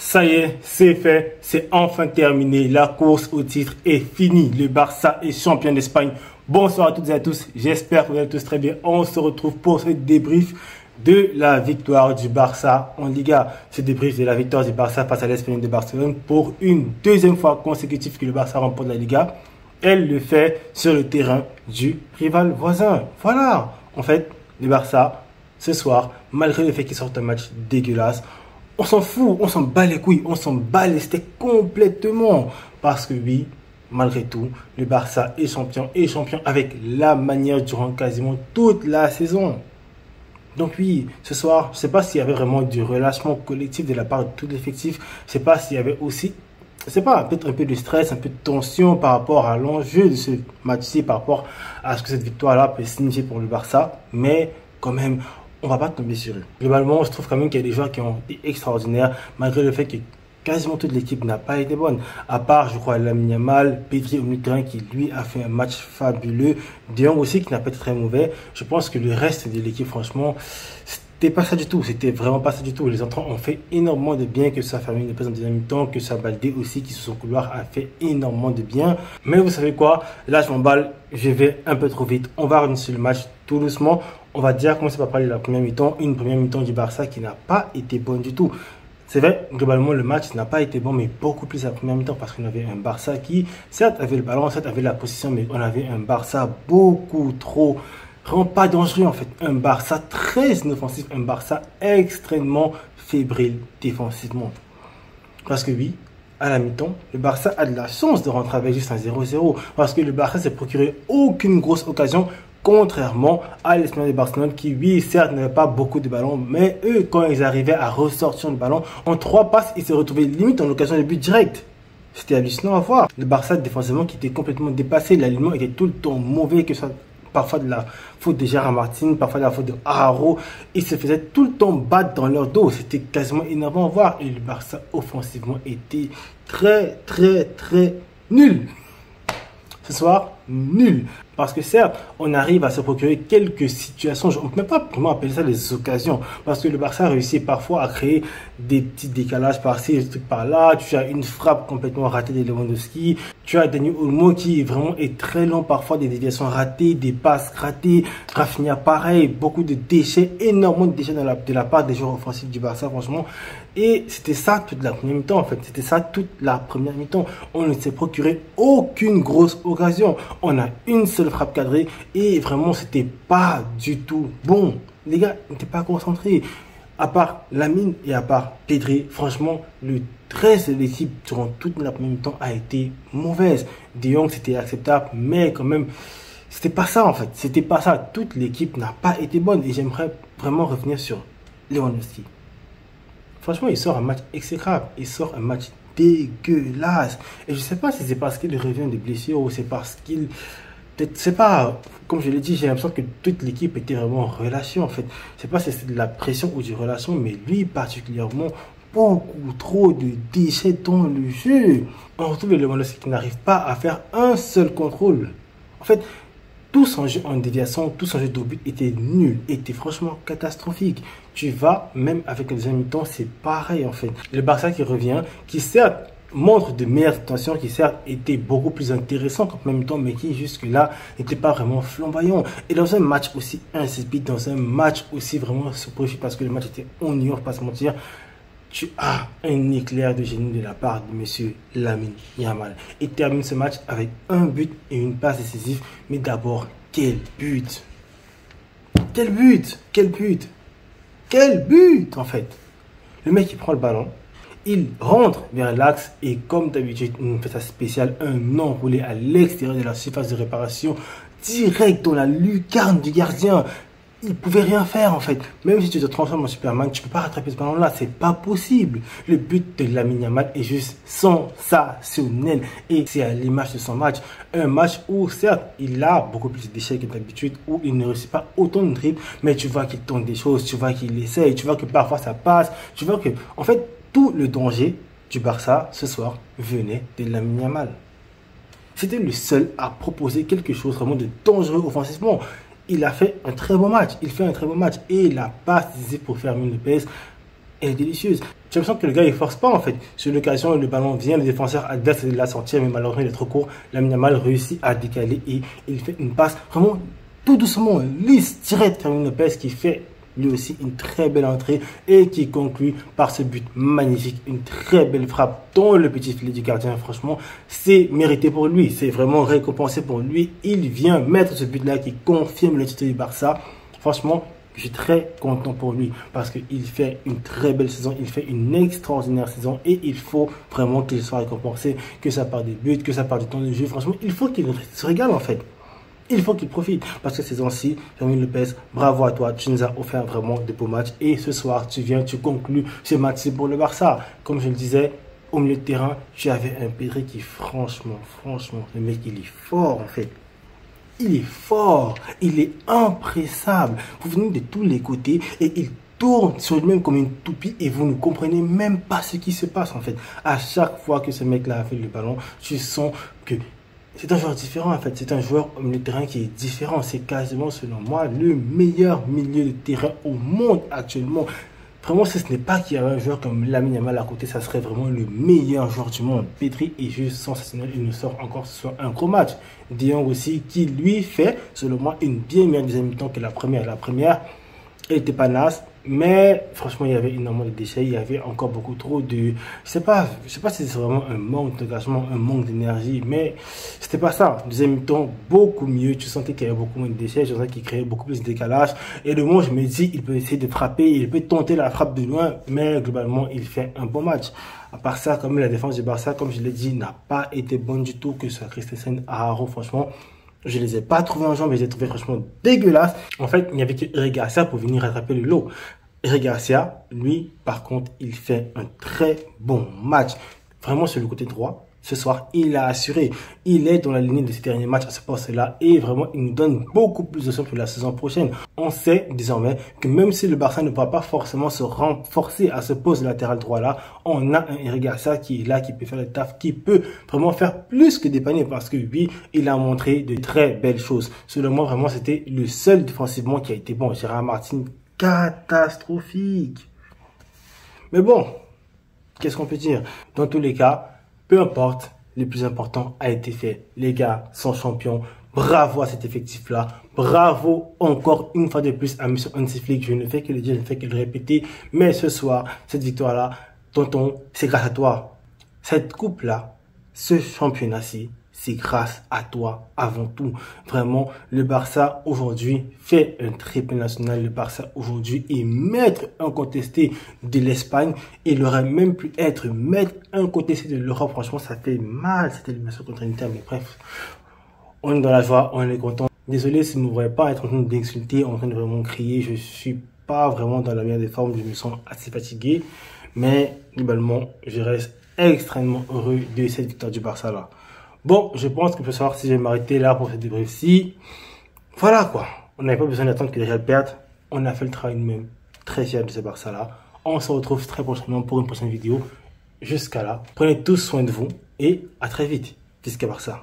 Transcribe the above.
Ça y est, c'est fait, c'est enfin terminé. La course au titre est finie. Le Barça est champion d'Espagne. Bonsoir à toutes et à tous. J'espère que vous allez tous très bien. On se retrouve pour ce débrief de la victoire du Barça en Liga. Ce débrief de la victoire du Barça face à l'Espagnol de Barcelone pour une deuxième fois consécutive que le Barça remporte la Liga. Elle le fait sur le terrain du rival voisin. Voilà. En fait, le Barça, ce soir, malgré le fait qu'il sorte un match dégueulasse, on s'en fout, on s'en bat les couilles, on s'en bat les steaks complètement. Parce que oui, malgré tout, le Barça est champion avec la manière durant quasiment toute la saison. Donc oui, ce soir, je ne sais pas s'il y avait vraiment du relâchement collectif de la part de tout l'effectif. Je ne sais pas s'il y avait aussi, je sais pas, peut-être un peu de stress, un peu de tension par rapport à l'enjeu de ce match-ci, par rapport à ce que cette victoire-là peut signifier pour le Barça. Mais quand même, on va pas tomber sur eux. Globalement, je trouve quand même qu'il y a des joueurs qui ont été extraordinaires, malgré le fait que quasiment toute l'équipe n'a pas été bonne. À part, je crois, Lamine Yamal, Pedri au milieu de terrain qui, lui, a fait un match fabuleux. De Jong aussi qui n'a pas été très mauvais. Je pense que le reste de l'équipe, franchement, c'était pas ça du tout. C'était vraiment pas ça du tout. Les entrants ont fait énormément de bien, que ça Fermin Lopez en deuxième mi-temps, que ça Baldé aussi, qui sous son couloir a fait énormément de bien. Mais vous savez quoi? Là, je m'emballe. Je vais un peu trop vite. On va revenir sur le match tout doucement. On va déjà commencer par parler de la première mi-temps. Une première mi-temps du Barça qui n'a pas été bonne du tout. C'est vrai, globalement, le match n'a pas été bon, mais beaucoup plus la première mi-temps parce qu'on avait un Barça qui, certes, avait le ballon, certes, avait la position, mais on avait un Barça beaucoup trop, vraiment pas dangereux en fait. Un Barça très inoffensif, un Barça extrêmement fébrile défensivement. Parce que oui, à la mi-temps, le Barça a de la chance de rentrer avec juste un 0-0 parce que le Barça s'est procuré aucune grosse occasion. Contrairement à l'Espagnol de Barcelone qui, oui, certes, n'avait pas beaucoup de ballons, mais eux, quand ils arrivaient à ressortir le ballon, en 3 passes, ils se retrouvaient limite en occasion de but direct. C'était hallucinant à voir. Le Barça, défensivement, qui était complètement dépassé. L'alignement était tout le temps mauvais, que ce soit parfois de la faute de Gérard Martin, parfois de la faute de Araujo. Ils se faisaient tout le temps battre dans leur dos. C'était quasiment énervant à voir. Et le Barça, offensivement, était très, très, très nul. Ce soir, nul. Parce que certes, on arrive à se procurer quelques situations, on ne peut même pas vraiment appeler ça des occasions, parce que le Barça réussit parfois à créer des petits décalages par-ci, des trucs par-là. Tu as une frappe complètement ratée de Lewandowski, tu as Dani Olmo qui vraiment est très lent, parfois des déviations ratées, des passes ratées, Rafinha pareil, beaucoup de déchets, énormément de déchets de la part des joueurs offensifs du Barça, franchement. Et c'était ça toute la première mi-temps en fait, c'était ça toute la première mi-temps. On ne s'est procuré aucune grosse occasion, on a une seule frappe cadrée et vraiment c'était pas du tout bon. Les gars n'étaient pas concentrés. À part Lamine et à part Pedri, franchement, le reste de l'équipe durant toute la première mi-temps a été mauvaise. De Jong c'était acceptable, mais quand même, c'était pas ça en fait. C'était pas ça. Toute l'équipe n'a pas été bonne et j'aimerais vraiment revenir sur Lewandowski. Franchement, il sort un match exécrable. Il sort un match dégueulasse. Et je sais pas si c'est parce qu'il revient de blessure ou c'est parce qu'il... C'est pas, comme je l'ai dit, j'ai l'impression que toute l'équipe était vraiment relâchée en fait. Je sais pas si c'est de la pression ou du relâchement, mais lui particulièrement, beaucoup trop de déchets dans le jeu. On retrouve le Lewandowski qui n'arrive pas à faire un seul contrôle. En fait, tout son jeu en déviation, tout son jeu de but était nul, était franchement catastrophique. Tu vas, même avec les deuxième mi-temps, c'est pareil en fait. Le Barça qui revient, qui certes montre de meilleures intentions, qui certes était beaucoup plus intéressant qu'en même temps, mais qui jusque-là n'était pas vraiment flamboyant. Et dans un match aussi insipide, dans un match aussi vraiment soporifique, parce que le match était ennuyeux, pas se mentir, tu as un éclair de génie de la part de monsieur Lamine Yamal. Il termine ce match avec un but et une passe décisive. Mais d'abord, quel but! Quel but! Quel but! Quel but en fait! Le mec il prend le ballon, il rentre vers l'axe et comme d'habitude, il fait sa spéciale, un enroulé à l'extérieur de la surface de réparation, direct dans la lucarne du gardien. Il pouvait rien faire en fait. Même si tu te transformes en Superman, tu peux pas rattraper ce ballon là, c'est pas possible. Le but de Lamine Yamal est juste sensationnel et c'est à l'image de son match. Un match où certes il a beaucoup plus de déchets que d'habitude, où il ne réussit pas autant de dribbles, mais tu vois qu'il tente des choses, tu vois qu'il essaye, tu vois que parfois ça passe, tu vois que en fait tout le danger du Barça ce soir venait de Lamine Yamal. C'était le seul à proposer quelque chose vraiment de dangereux offensivement. Il a fait un très bon match. Il fait un très bon match. Et la passe décisive pour Fermin Lopez, elle est délicieuse. J'ai l'impression que le gars il force pas en fait. Sur l'occasion, le ballon vient, le défenseur adverse de la sortir, mais malheureusement il est trop court. Lamine Yamal réussit à décaler et il fait une passe vraiment tout doucement, lisse, direct Fermin Lopez qui fait lui aussi une très belle entrée et qui conclut par ce but magnifique, une très belle frappe dans le petit filet du gardien. Franchement, c'est mérité pour lui, c'est vraiment récompensé pour lui. Il vient mettre ce but-là qui confirme le titre du Barça. Franchement, je suis très content pour lui parce qu'il fait une très belle saison, il fait une extraordinaire saison et il faut vraiment qu'il soit récompensé, que ça part des buts, que ça part du temps de jeu. Franchement, il faut qu'il se régale en fait. Il faut qu'il profite parce que ces saison-ci, Fermin Lopez, bravo à toi, tu nous as offert vraiment de beaux matchs et ce soir, tu viens, tu conclus ce match pour le Barça. Comme je le disais, au milieu de terrain, tu avais un Pedri qui franchement, le mec il est fort en fait. Il est fort, il est impressable. Vous venez de tous les côtés et il tourne sur lui-même comme une toupie et vous ne comprenez même pas ce qui se passe en fait. À chaque fois que ce mec-là a fait le ballon, tu sens que c'est un joueur différent en fait. C'est un joueur au milieu de terrain qui est différent. C'est quasiment selon moi le meilleur milieu de terrain au monde actuellement. Vraiment, si ce n'est pas qu'il y avait un joueur comme Lamine Yamal à côté, ça serait vraiment le meilleur joueur du monde. Pedri est juste sensationnel. Il nous sort encore ce soir un gros match. De Jong aussi, qui lui fait, selon moi, une bien meilleure deuxième mi-temps que la première. La première, elle n'était pas naze, mais franchement, il y avait énormément de déchets. Il y avait encore beaucoup trop de... Je sais pas si c'est vraiment un manque d'engagement, un manque d'énergie, mais c'était pas ça. Deuxième mi-temps, beaucoup mieux. Tu sentais qu'il y avait beaucoup moins de déchets. Je sentais qu'il créait beaucoup plus de décalage. Et le moment, je me dis, il peut essayer de frapper, il peut tenter la frappe de loin, mais globalement, il fait un bon match. À part ça, comme la défense du Barça, comme je l'ai dit, n'a pas été bonne du tout, que ce soit Christensen, Haro, franchement. Je les ai pas trouvés en jambes, mais je les ai trouvés franchement dégueulasses. En fait, il n'y avait que Eric Garcia pour venir rattraper le lot. Eric Garcia, lui, par contre, il fait un très bon match. Vraiment sur le côté droit. Ce soir, il a assuré. Il est dans la lignée de ses derniers matchs à ce poste-là et vraiment, il nous donne beaucoup plus de choses pour la saison prochaine. On sait désormais que même si le Barça ne pourra pas forcément se renforcer à ce poste latéral droit-là, on a un Eric Garcia qui est là, qui peut faire le taf, qui peut vraiment faire plus que dépanner parce que lui, il a montré de très belles choses. Selon moi, vraiment, c'était le seul défensivement qui a été bon. Gérard Martin, catastrophique. Mais bon, qu'est-ce qu'on peut dire? Dans tous les cas, peu importe, le plus important a été fait. Les gars sont champions. Bravo à cet effectif-là. Bravo encore une fois de plus à M. Hansi Flick. Je ne fais que le dire, je ne fais que le répéter. Mais ce soir, cette victoire-là, tonton, c'est grâce à toi. Cette coupe-là, ce championnat-ci, c'est grâce à toi avant tout. Vraiment, le Barça aujourd'hui fait un triplé national. Le Barça aujourd'hui est maître incontesté de l'Espagne. Il aurait même pu être maître incontesté de l'Europe. Franchement, ça fait mal cette élimination contre l'Inter. Mais bref, on est dans la joie, on est content. Désolé si vous ne me voyez pas être en train d'insulter, en train de vraiment crier. Je suis pas vraiment dans la meilleure des formes. Je me sens assez fatigué. Mais globalement, je reste extrêmement heureux de cette victoire du Barça là. Bon, je pense que je peux savoir si je vais m'arrêter là pour ce débrief-ci. Voilà quoi. On n'avait pas besoin d'attendre que les Real perdent. On a fait le travail nous-mêmes. Très fiers de ce Barça-là. On se retrouve très prochainement pour une prochaine vidéo. Jusqu'à là, prenez tous soin de vous et à très vite. Jusqu'à Barça.